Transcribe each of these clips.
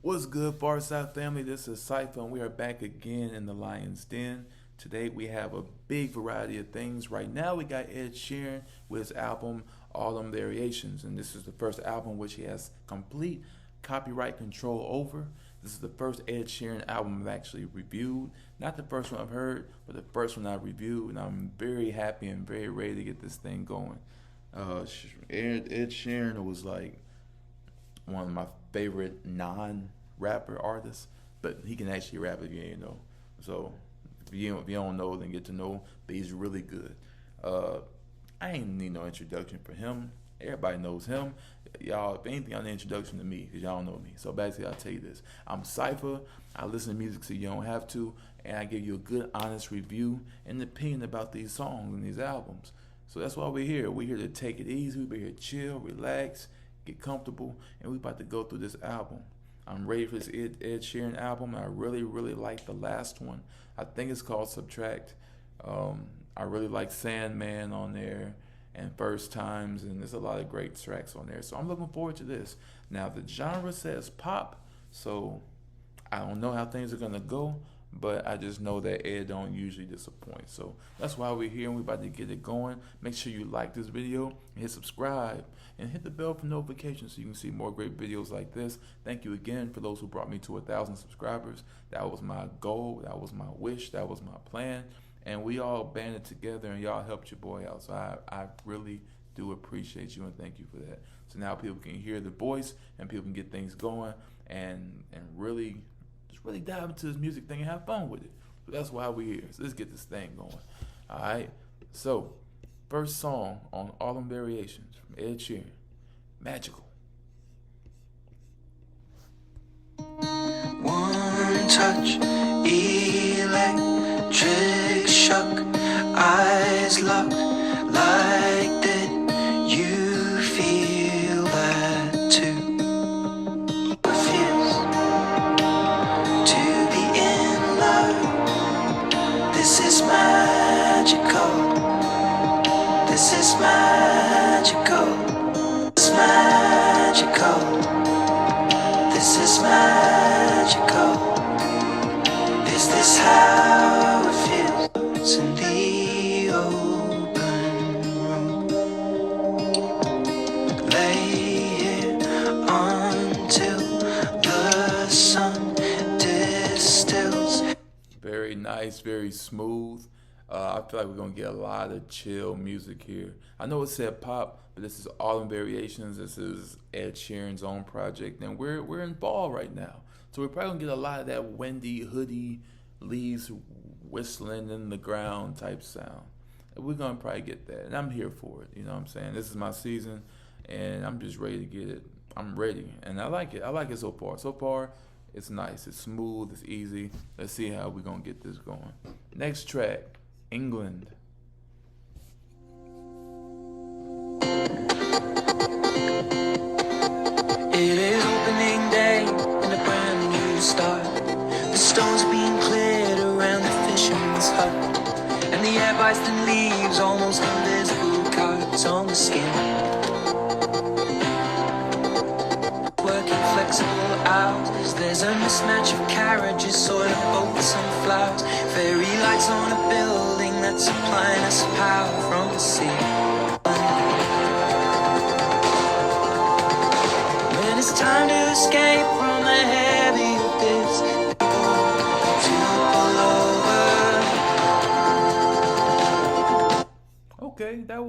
What's good, Farside family? This is Cypher, and we are back again in the Lion's Den. Today we have a big variety of things. Right now we got Ed Sheeran with his album All Them Variations, and this is the first album which he has complete copyright control over. This is the first Ed Sheeran album I've actually reviewed. Not the first one I've heard, but the first one I reviewed, and I'm very happy and very ready to get this thing going. Ed Sheeran was like one of my favorite non-rapper artists, but he can actually rap if you ain't know. So if you don't know, then get to know. But he's really good. Uh, I ain't need no introduction for him. Everybody knows him. Y'all, if anything, y'all need an introduction to me because y'all don't know me. So basically, I'll tell you this: I'm Cypher. I listen to music so you don't have to, and I give you a good, honest review and opinion about these songs and these albums. So that's why we're here. We're here to take it easy. We're here to chill, relax, get comfortable, and we're about to go through this album. I'm ready for this Ed Sheeran album. I really, really like the last one. I think it's called Subtract. I really like Sandman on there and First Times, and there's a lot of great tracks on there. So I'm looking forward to this. Now, the genre says pop, so I don't know how things are going to go, but I just know that Ed don't usually disappoint. So that's why we're here and we're about to get it going. Make sure you like this video and hit subscribe and hit the bell for notifications so you can see more great videos like this. Thank you again for those who brought me to 1,000 subscribers. That was my goal. That was my wish. That was my plan. And we all banded together and y'all helped your boy out. So I really do appreciate you and thank you for that. So now people can hear the voice and people can get things going and really just really dive into this music thing and have fun with it. So that's why we're here. So let's get this thing going. All right. So first song on All Them Variations from Ed Sheeran, Magical. One touch, electric shock, eyes locked. Like did you feel that too? Feels to be in love. This is magical. This is magical. It's magical. This is magical. Is this how it feels in the open room? Lay here until the sun distills. Very nice, very smooth. I feel like we're gonna get a lot of chill music here. I know it said pop, but this is All Them Variations. This is Ed Sheeran's own project, and we're in fall right now, so we're probably gonna get a lot of that windy, hoodie, leaves whistling in the ground type sound. And we're gonna probably get that, and I'm here for it. You know what I'm saying? This is my season, and I'm just ready to get it. I'm ready, and I like it. I like it so far. So far, it's nice. It's smooth. It's easy. Let's see how we're gonna get this going. Next track. England. It is opening day and a brand new start. The stones are being cleared around the fisherman's hut, and the air bites the leaves, almost invisible cuts on the skin. Working flexible hours, there's a mismatch of carriages, soil boats and flowers. Fairy lights on a building that's supplying us power from the sea. When it's time to escape from the heavy abyss, to pull over. Okay, that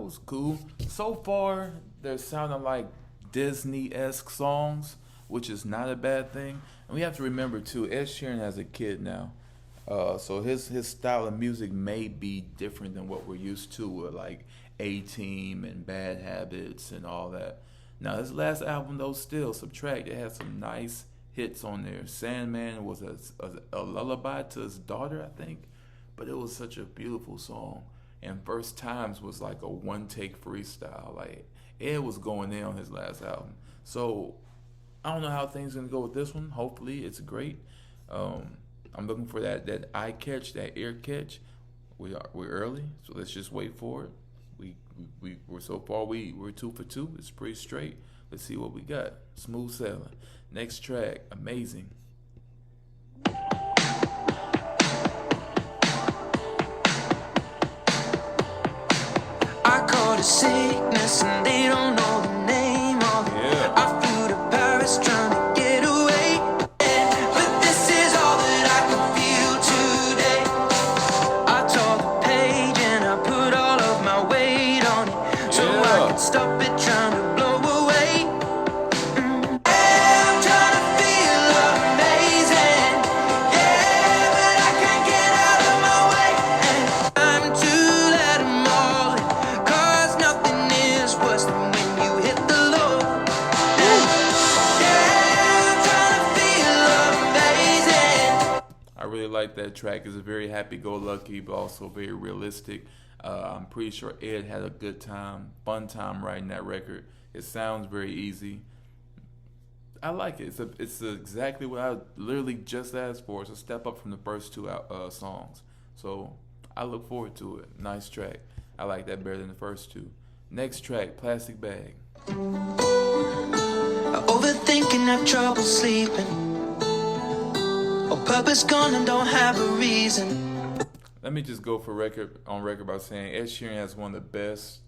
was cool. So far, they're sounding like Disney-esque songs, which is not a bad thing. And we have to remember too, Ed Sheeran has a kid now. So his style of music may be different than what we're used to with like A-Team and Bad Habits and all that. Now his last album though, still Subtract, it had some nice hits on there. Sandman was a lullaby to his daughter, I think, but it was such a beautiful song. And First Times was like a one-take freestyle. Like Ed was going in on his last album. So I don't know how things gonna go with this one. Hopefully it's great. I'm looking for that eye catch, that ear catch. We're early, so let's just wait for it. We're so far we're 2 for 2. It's pretty straight. Let's see what we got. Smooth sailing. Next track, Amazing. I caught a sickness and they don't know the name of it. Yeah. I flew to Paris trying to get away. But this is all that I can feel today. I tore the page and I put all of my weight on it, so I could stop it trying to blow away. I'm trying to feel amazing. Yeah, but I can't get out of my way. Time to let 'em all in, 'cause nothing is worse than when you hit the low. Yeah, I'm trying to feel amazing. I really like that track. It's a very happy-go-lucky, but also very realistic. I'm pretty sure Ed had a good time, fun time writing that record. It sounds very easy. I like it. It's exactly what I literally just asked for. It's a step up from the first two songs. So I look forward to it. Nice track. I like that better than the first two. Next track, Plastic Bag. Overthinking, have trouble sleeping. Oh, purpose gone and don't have a reason. Let me just go on record by saying Ed Sheeran has one of the best.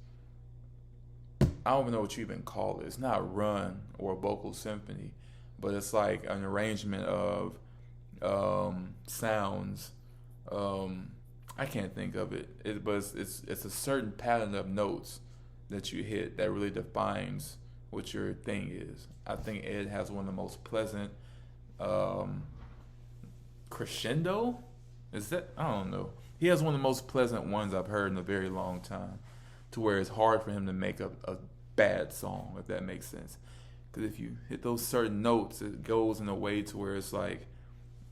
I don't even know what you even call it. It's not run or a vocal symphony, but it's like an arrangement of sounds. I can't think of it. But it's a certain pattern of notes that you hit that really defines what your thing is. I think Ed has one of the most pleasant crescendo. Is that? I don't know. He has one of the most pleasant ones I've heard in a very long time, to where it's hard for him to make a bad song, if that makes sense. Because if you hit those certain notes, it goes in a way to where it's like,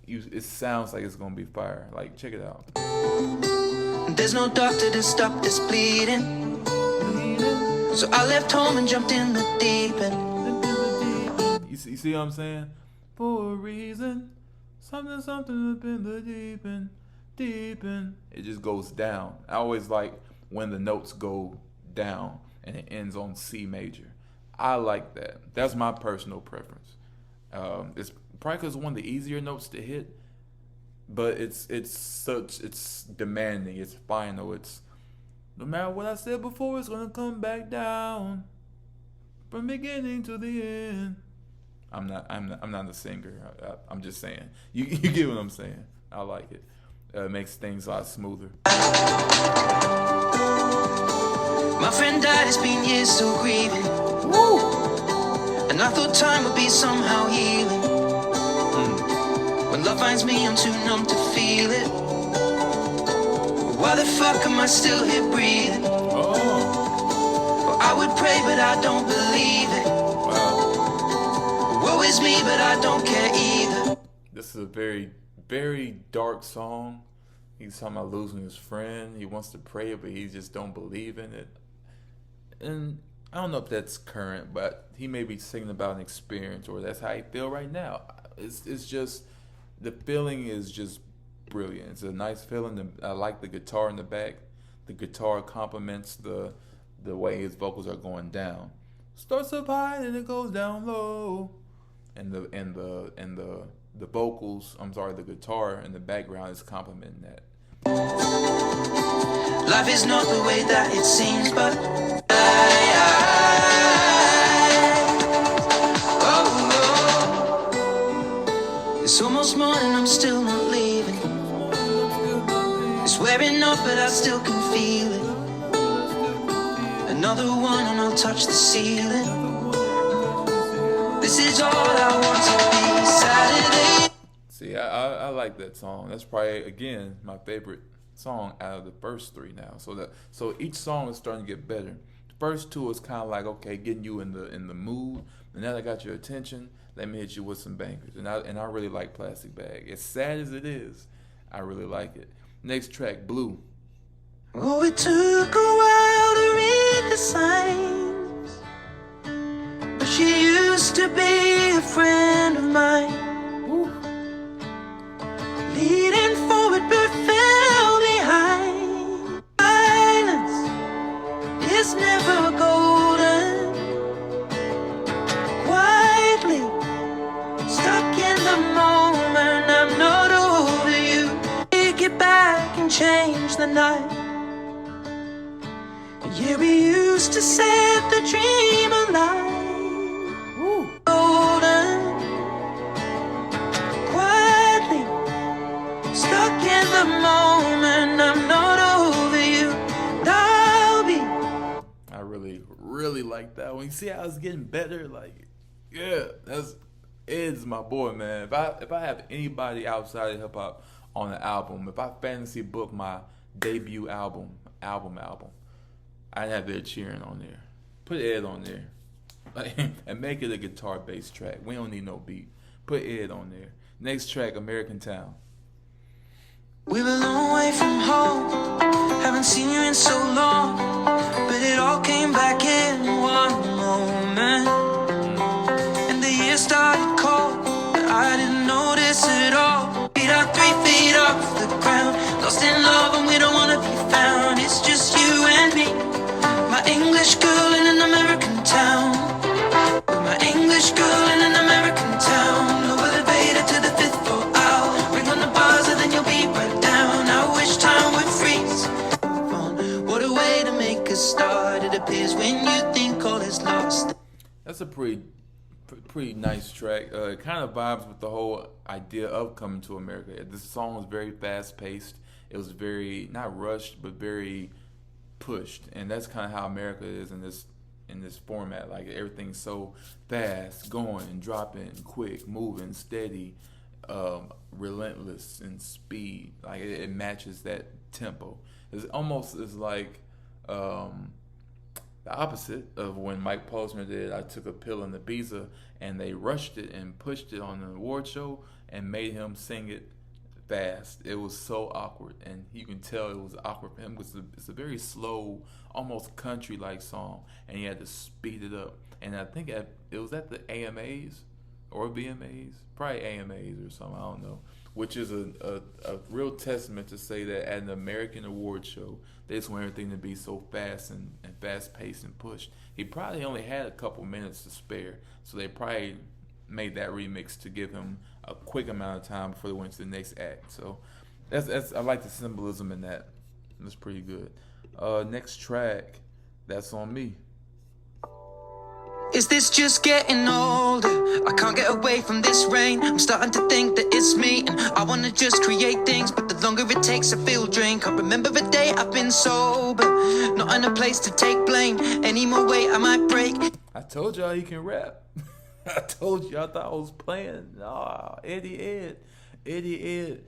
it sounds like it's gonna be fire. Like, check it out. There's no doctor to stop this bleeding, so I left home and jumped in the deep end. You see what I'm saying? For a reason, something up in the deep end. It just goes down. I always like when the notes go down and it ends on C major. I like that. That's my personal preference. It's probably because it's one of the easier notes to hit, but it's demanding. It's final. It's no matter what I said before, it's gonna come back down from beginning to the end. I'm not a singer. I'm just saying. You get what I'm saying. I like it. It makes things a lot smoother. My friend died, it's been years still grieving. Woo! And I thought time would be somehow healing. When love finds me, I'm too numb to feel it. Why the fuck am I still here breathing? Oh. Well, I would pray, but I don't believe it. Wow. Woe is me, but I don't care either. This is a very, very dark song. He's talking about losing his friend. He wants to pray, but he just don't believe in it. And I don't know if that's current, but he may be singing about an experience, or that's how he feel right now. It's just, the feeling is just brilliant. It's a nice feeling. I like the guitar in the back. The guitar complements the way his vocals are going down. Starts up high and it goes down low. And the vocals, the guitar in the background is complementing that. Life is not the way that it seems, but it's almost morning, I'm still not leaving. It's wearing off, but I still can feel it. Another one and I'll touch the ceiling. This is all I want to be, Saturday. See, I like that song. That's probably, again, my favorite song out of the first three now. So each song is starting to get better. The first two is kind of like, okay, getting you in the mood. And now that I got your attention, let me hit you with some bangers. And I really like Plastic Bag. As sad as it is, I really like it. Next track, Blue. Oh, it took a while to read the signs, but she used to be a friend of mine. Woo. Leading forward but fell behind. Silence is never golden. just to set the dream alive. Woo. Golden, quietly stuck in the moment. I'm not over you. And I'll be. I really like that one. You see how it's getting better? Like, yeah, that's Ed's my boy, man. If I have anybody outside of hip hop on the album, if I fantasy book my debut album, I'd have Ed Sheeran on there. Put Ed on there, like, and make it a guitar based track. We don't need no beat. Put Ed on there. Next track, American Town. We're a long way from home. Haven't seen you in so long, but it all came back in one moment. And the year started cold, but I didn't notice it all. Feet are 3 feet off the ground, lost in love and we don't wanna be found. It's just you and me, my English girl in an American town. My English girl in an American town. No elevator to the 5th floor. I'll ring on the buzzer, then you'll be right down. I wish time would freeze. What a way to make a start. It appears when you think all is lost. That's a pretty nice track. It kind of vibes with the whole idea of coming to America. This song was very fast paced. It was very not rushed, but very pushed, and that's kind of how America is in this format. Like everything's so fast, going and dropping, quick, moving, steady, relentless in speed. Like it matches that tempo. It's almost like the opposite of when Mike Posner did I Took a Pill in Ibiza, and they rushed it and pushed it on the award show and made him sing it fast. It was so awkward, and you can tell it was awkward for him because it's a very slow, almost country-like song, and he had to speed it up. And I think it was at the AMAs or VMAs, probably AMAs or something, I don't know, which is a real testament to say that at an American award show, they just want everything to be so fast and fast-paced and pushed. He probably only had a couple minutes to spare, so they probably made that remix to give him a quick amount of time before they went to the next act. So that's I like the symbolism in that. That's pretty good. Next track, That's On Me. Is this just getting older? I can't get away from this rain. I'm starting to think that it's me, and I wanna just create things, but the longer it takes I feel drained. Can't remember the day I've been sober, not in a place to take blame. Any more weight I might break. I told y'all he can rap. I told you I thought I was playing. Nah, Eddie Ed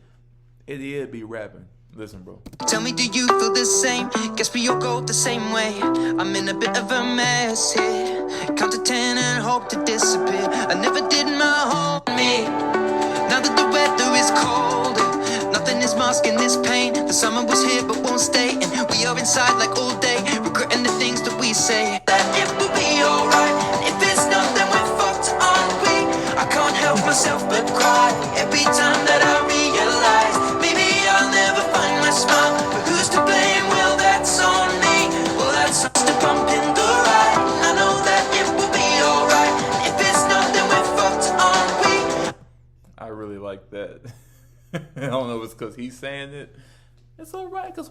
be rapping. Listen, bro. Tell me, do you feel the same? Guess we all go the same way. I'm in a bit of a mess here. Count to 10 and hope to disappear. I never did my home me. Now that the weather is colder, nothing is masking this pain. The summer was here but won't stay, and we are inside like all day, regretting the things that we say. That it will be alright, and if it's not, then we're fucked, aren't we? I can't help myself but cry every time that I realize maybe I'll never find my smile. But who's to blame? Well, that's on me. Well, that's us to bump in the ride. I know that it will be alright. If it's not, then we're fucked, aren't we? I really like that. I don't know if it's because he's saying it. It's alright because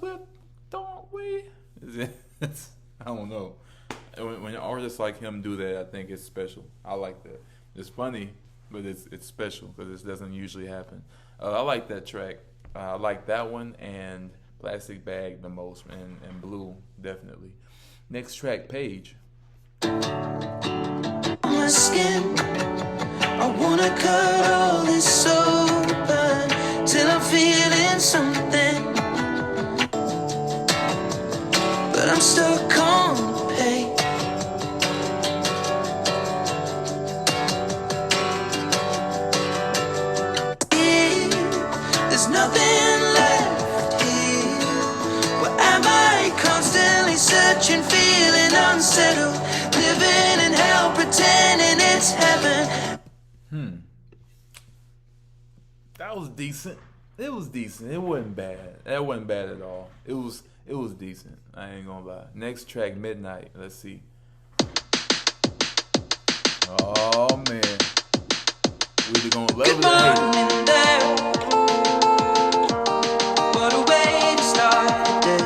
don't we? I don't know. When artists like him do that, I think it's special. I like that. It's funny, but it's special because this doesn't usually happen. I like that track. I like that one and Plastic Bag the most, and Blue definitely. Next track, Page. My skin, I wanna cut all this open till I'm feeling something, but I'm stuck on the page. There's nothing left here. Where am I? Constantly searching, feeling unsettled, living in hell, pretending it's heaven. That was decent. It was decent. It wasn't bad. That wasn't bad at all. It was decent. I ain't gonna lie. Next track, Midnight. Let's see. Oh man, we either gonna love it or hate it. There. What a way to start the day.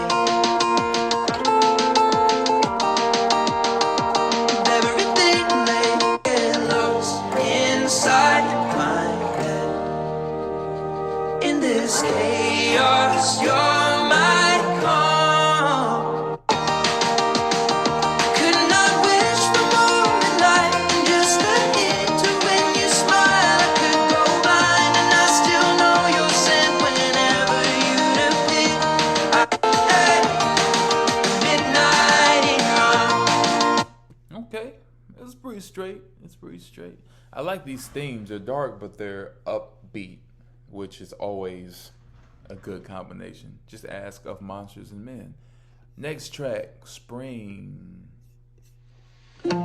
Okay, it's pretty straight. It's pretty straight. I like these themes. They're dark, but they're upbeat, which is always a good combination. Just ask of Monsters and Men. Next track, Spring. But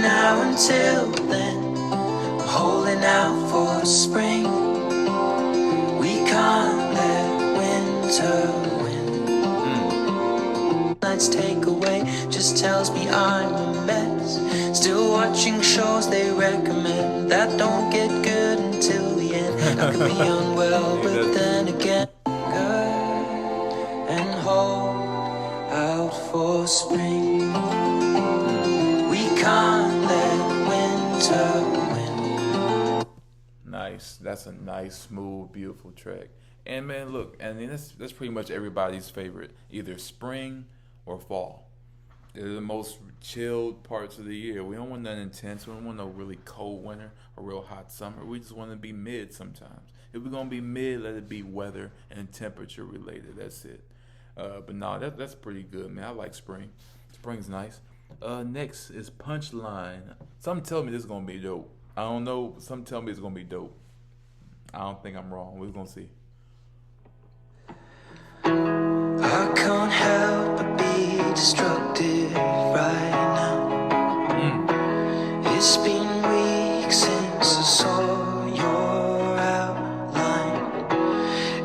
now until then, I'm holding out for spring. We can't let winter win. Nights take away just tells me I'm a mess. Still watching shows they recommend that don't get good until the end. I could be unwell, but then again, good and hold out for spring. We can't let winter win. Nice. That's a nice, smooth, beautiful track. And man, look, I mean that's pretty much everybody's favorite, either spring or fall. They're the most chilled parts of the year. We don't want nothing intense. We don't want no really cold winter or real hot summer. We just want to be mid sometimes. If we're gonna be mid, let it be weather and temperature related. That's it. But no, that's pretty good, man. I like spring. Spring's nice. Next is Punchline. Some tell me this is gonna be dope. I don't know. Some tell me it's gonna be dope. I don't think I'm wrong. We're gonna see. I can't help but be destructive right now. It's been weeks since I saw your outline.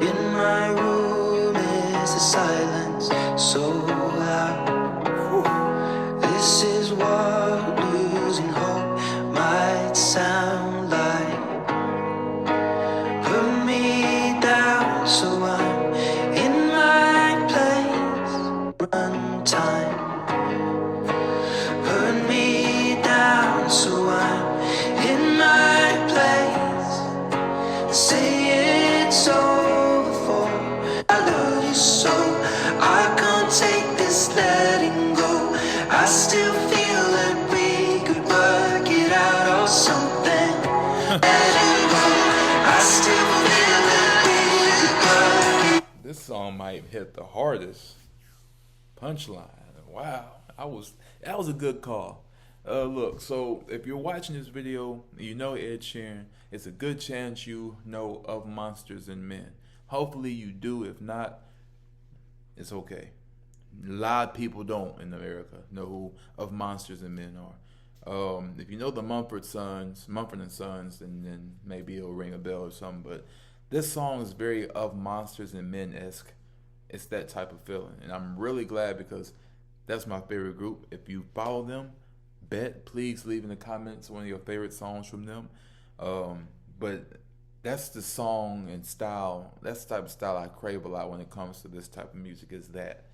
In my room is the silence so loud. This is what losing hope might sound like. Put me down so I'm in my place. Run time. Put me down so I'm in my place. Say it's over for I love you so. I can't take this letting go. I still feel that we could work it out or something. Letting go. I still feel that we could work it. This song might hit the hardest. Punchline. Wow, that was a good call. Look, so if you're watching this video, you know Ed Sheeran. It's a good chance you know of Monsters and Men. Hopefully you do. If not, it's okay. A lot of people don't in America know who of Monsters and Men are. If you know the Mumford and Sons, then maybe it'll ring a bell or something. But this song is very of Monsters and Men-esque. It's that type of feeling, and I'm really glad because that's my favorite group. If you follow them, please leave in the comments one of your favorite songs from them. But that's the song and style. That's the type of style I crave a lot when it comes to this type of music. Is that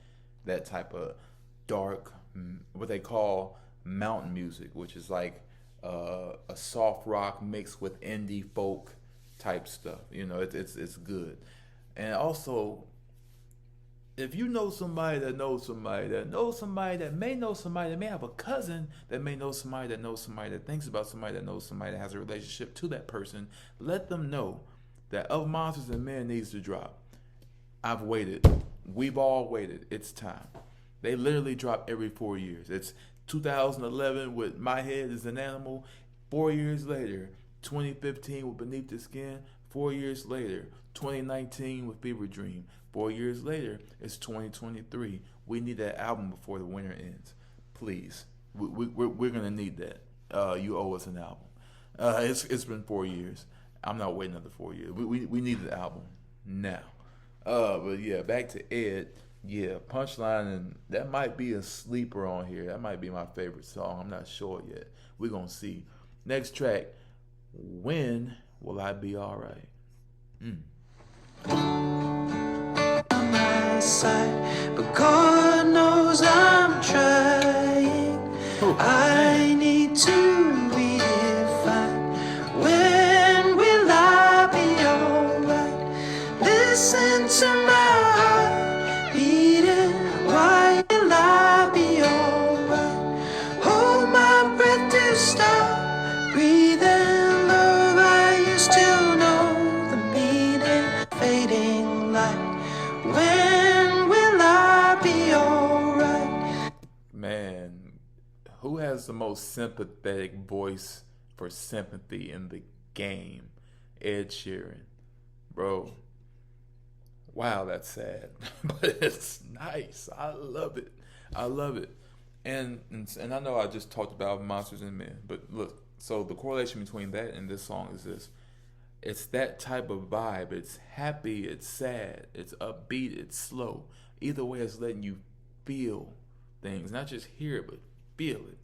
type of dark, what they call mountain music, which is like a soft rock mixed with indie folk type stuff. You know, it's good. And also, if you know somebody that knows somebody that knows somebody that may know somebody that may have a cousin that may know somebody that knows somebody that thinks about somebody that knows somebody that has a relationship to that person, let them know that Of Monsters and Men needs to drop. I've waited. We've all waited. It's time. They literally drop every 4 years. It's 2011 with My Head is an Animal. 4 years later, 2015 with Beneath the Skin. 4 years later, 2019 with Fever Dream. 4 years later, it's 2023. We need that album before the winter ends. Please. We're going to need that. You owe us an album. It's been 4 years. I'm not waiting another 4 years. We need the album now. But yeah, back to Ed. Yeah, Punchline, and that might be a sleeper on here. That might be my favorite song. I'm not sure yet. We're going to see. Next track, When Will I Be Alright? My side, but God knows I'm trying. I need to be fine. When will I be alright? Listen to my heart beating. Why will I be alright? Hold my breath to stop breathing. Love, I used to know the meaning. Fading light. When will I be Man, who has the most sympathetic voice for sympathy in the game? Ed Sheeran. Bro, wow, that's sad. But it's nice. I love it. I love it. And I know I just talked about Monsters and Men, but look, so the correlation between that and this song is this. It's that type of vibe. It's happy, it's sad, it's upbeat, it's slow. Either way, it's letting you feel things, not just hear it, but feel it.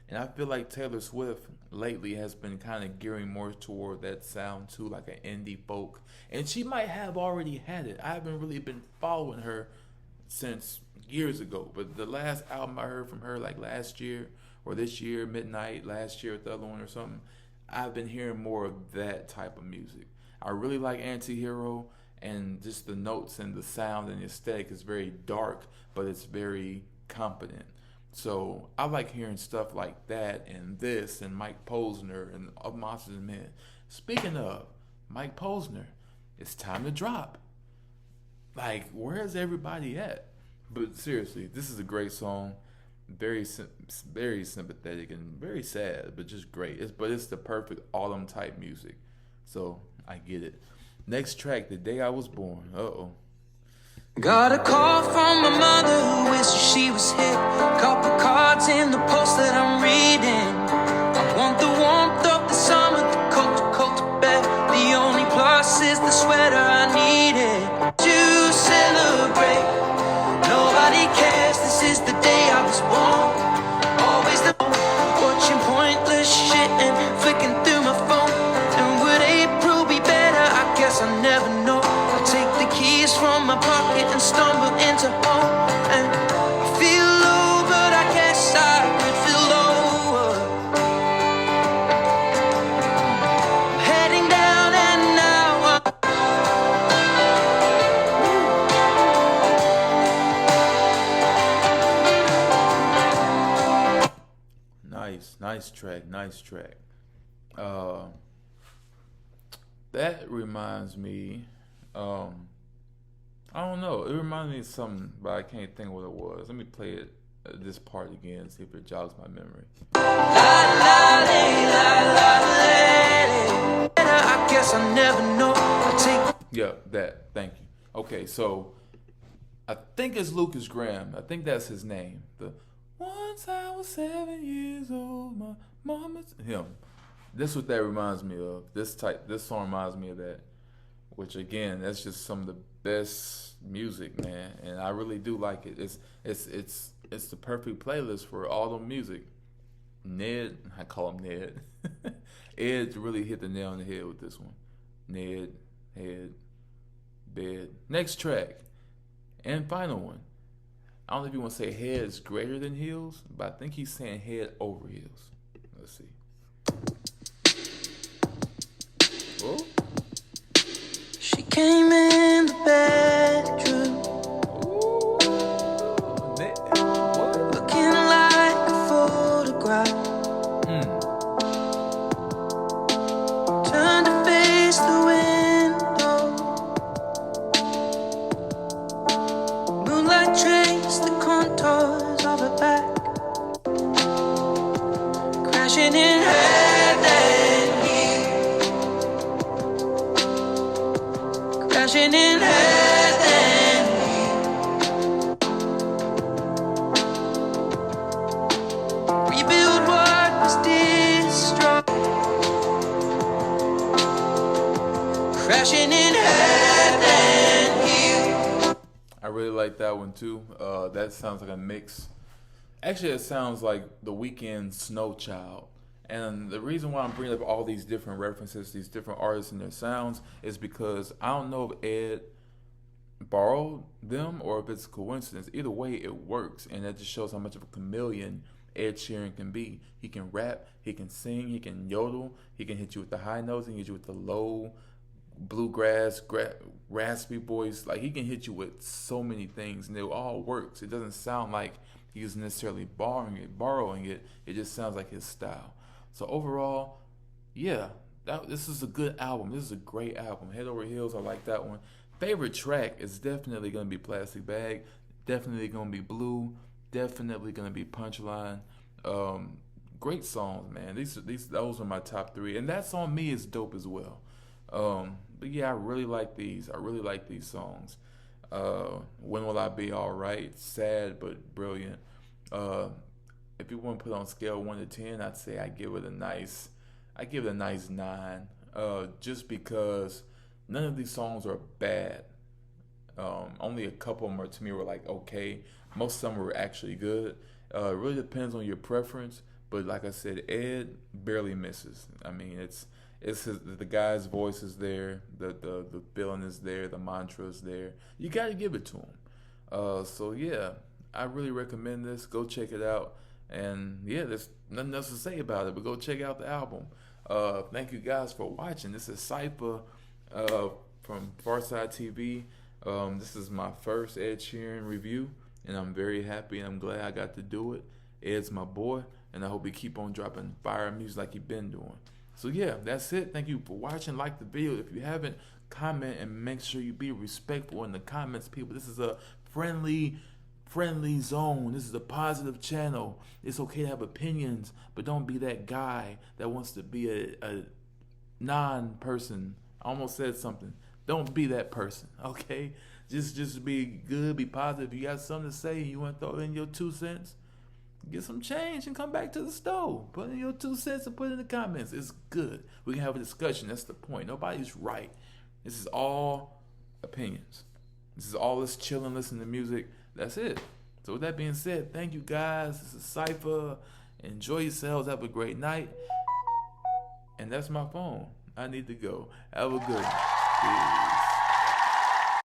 And I feel like Taylor Swift lately has been kind of gearing more toward that sound too, like an indie folk. And she might have already had it. I haven't really been following her since years ago, but the last album I heard from her, like last year or this year, Midnight, last year, the other one or something, I've been hearing more of that type of music. I really like Anti-Hero, and just the notes and the sound and the aesthetic is very dark, but it's very competent. So I like hearing stuff like that and this and Mike Posner and Monsters and Men. Speaking of Mike Posner, it's time to drop. Like, where's everybody at? But seriously, this is a great song. Very sympathetic and very sad, but just great. It's the perfect autumn type music. So I get it. Next track, The Day I Was Born. Uh-oh. Got a call from my mother who wishes she was here. Couple cards in the post that I'm reading. I want the warmth of the summer, the coat to bear. The only plus is the sweater I needed to celebrate. Nobody cares, this is the day I was born. Always the watching pointless shit and flicking through my phone. And would April be better? I guess I never know. I take the keys from my pocket and stumble into home. And I feel low, but I guess I could feel lower. I'm heading down and now Nice track, nice track. That reminds me, I don't know, it reminds me of something, but I can't think what it was. Let me play it, this part again, see if it jogs my memory. I guess I never know. Yeah, that, thank you. Okay, so I think it's Lucas Graham. I think that's his name. The Once I was 7 years old, my mama's him. This is what that reminds me of. This song reminds me of that. Which again, that's just some of the best music, man. And I really do like it. It's the perfect playlist for all the music. Ned, I call him Ned. Ed really hit the nail on the head with this one. Ned, head, bed. Next track. And final one. I don't know if you want to say head is greater than heels, but I think he's saying head over heels. Let's see. Oh. She came in the bedroom, What? looking like a photograph. Turned to face the window. Moonlight traced the contours of her back, crashing in head and heel, crashing in head and heel. Rebuild what was destroyed, crashing in head and heel. I really like that one too. That sounds like a mix. Actually, it sounds like The Weeknd's Snow Child. And the reason why I'm bringing up all these different references, these different artists and their sounds, is because I don't know if Ed borrowed them or if it's a coincidence. Either way, it works. And that just shows how much of a chameleon Ed Sheeran can be. He can rap, he can sing, he can yodel, he can hit you with the high notes, he can hit you with the low bluegrass, raspy voice. Like, he can hit you with so many things, and it all works. It doesn't sound like he's necessarily borrowing it. It just sounds like his style. So overall, yeah, this is a good album. This is a great album. Head Over Heels, I like that one. Favorite track is definitely going to be Plastic Bag. Definitely going to be Blue. definitely gonna be Punchline. Um, Great songs, man. Those are my top three, and that song me is dope as well. But yeah, I really like these. I really like these songs. When Will I Be Alright? Sad but brilliant. Uh, if you want to put on scale 1 to 10, I'd say I give it a nice 9. Just because none of these songs are bad. Only a couple of them to me were like okay. Most of them were actually good. It really depends on your preference. But like I said, Ed barely misses. I mean, the guy's voice is there, the feeling is there, the mantra is there. You got to give it to him. So yeah, I really recommend this. Go check it out. And yeah, there's nothing else to say about it, but go check out the album. Thank you guys for watching. This is Cypher from Farside TV. This is my first Ed Sheeran review, and I'm very happy and I'm glad I got to do it. Ed's my boy, and I hope he keep on dropping fire music like he been doing. So yeah, that's it. Thank you for watching. Like the video. If you haven't, comment and make sure you be respectful in the comments, people. This is a friendly zone. This is a positive channel. It's okay to have opinions, but don't be that guy that wants to be a non-person. I almost said something. Don't be that person, okay? Just be good, be positive. You got something to say, you want to throw in your 2 cents, get some change and come back to the stove. Put in your 2 cents and put it in the comments. It's good. We can have a discussion. That's the point. Nobody's right. This is all opinions. This is all us chilling, listening to music. That's it. So with that being said, thank you guys. This is Cypher. Enjoy yourselves. Have a great night. And that's my phone. I need to go. Have a good one. Peace.